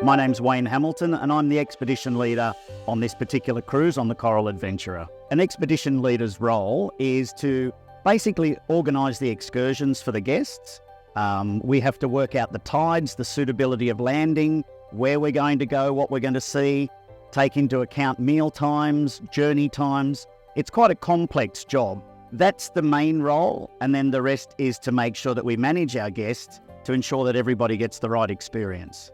My name's Wayne Hamilton and I'm the expedition leader on this particular cruise on the Coral Adventurer. An expedition leader's role is to basically organise the excursions for the guests. We have to work out the tides, the suitability of landing, where we're going to go, what we're going to see, take into account meal times, journey times. It's quite a complex job. That's the main role, and then the rest is to make sure that we manage our guests to ensure that everybody gets the right experience.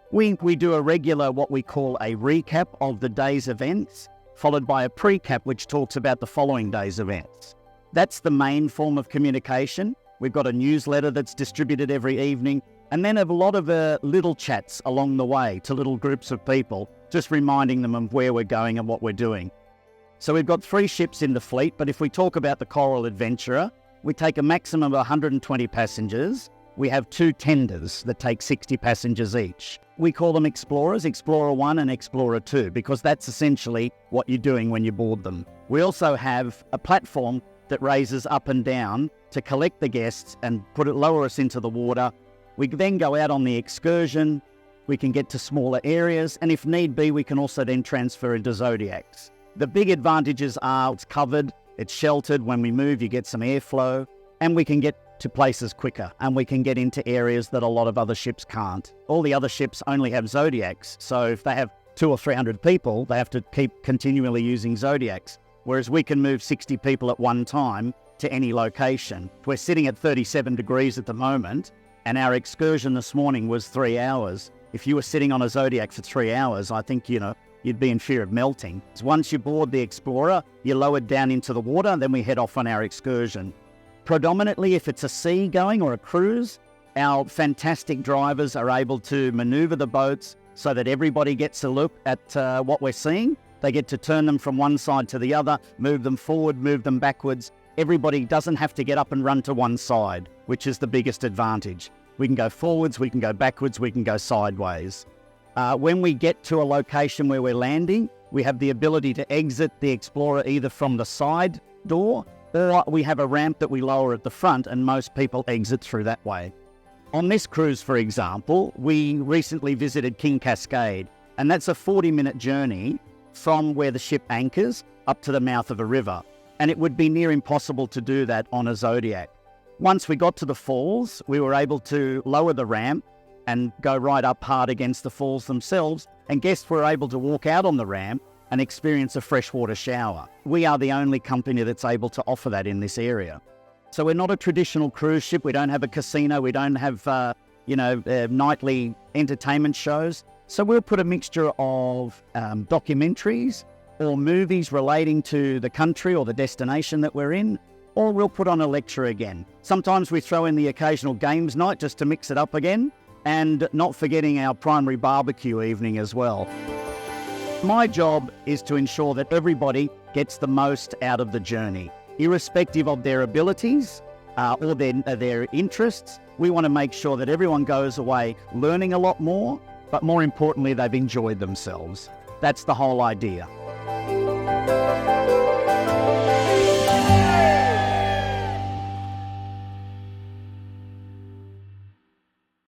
We do a regular, what we call a recap of the day's events, followed by a pre-cap which talks about the following day's events. That's the main form of communication. We've got a newsletter that's distributed every evening, and then a lot of little chats along the way to little groups of people, just reminding them of where we're going and what we're doing. So we've got 3 ships in the fleet, but if we talk about the Coral Adventurer, we take a maximum of 120 passengers. We have 2 tenders that take 60 passengers each. We call them Explorers, Explorer 1 and Explorer 2, because that's essentially what you're doing when you board them. We also have a platform that raises up and down to collect the guests and lower us into the water. We then go out on the excursion. We can get to smaller areas, and if need be, we can also then transfer into Zodiacs. The big advantages are it's covered, it's sheltered. When we move, you get some airflow, and we can get to places quicker, and we can get into areas that a lot of other ships can't. All the other ships only have Zodiacs, so if they have 200 or 300 people, they have to keep continually using Zodiacs, whereas we can move 60 people at one time to any location. We're sitting at 37 degrees at the moment, and our excursion this morning was 3 hours. If you were sitting on a Zodiac for 3 hours, I think, you'd be in fear of melting. Once you board the Explorer, you're lowered down into the water, and then we head off on our excursion. Predominantly, if it's a sea going or a cruise, our fantastic drivers are able to manoeuvre the boats so that everybody gets a look at what we're seeing. They get to turn them from one side to the other, move them forward, move them backwards. Everybody doesn't have to get up and run to one side, which is the biggest advantage. We can go forwards, we can go backwards, we can go sideways. When we get to a location where we're landing, we have the ability to exit the Explorer either from the side door, or we have a ramp that we lower at the front, and most people exit through that way. On this cruise, for example, we recently visited King Cascade, and that's a 40-minute journey from where the ship anchors up to the mouth of a river, and it would be near impossible to do that on a Zodiac. Once we got to the falls, we were able to lower the ramp and go right up hard against the falls themselves, and guests were able to walk out on the ramp and experience a freshwater shower. We are the only company that's able to offer that in this area. So we're not a traditional cruise ship. We don't have a casino. We don't have, nightly entertainment shows. So we'll put a mixture of documentaries or movies relating to the country or the destination that we're in, or we'll put on a lecture again. Sometimes we throw in the occasional games night just to mix it up again, and not forgetting our primary barbecue evening as well. My job is to ensure that everybody gets the most out of the journey, irrespective of their abilities or their interests. We want to make sure that everyone goes away learning a lot more, but more importantly, they've enjoyed themselves. That's the whole idea.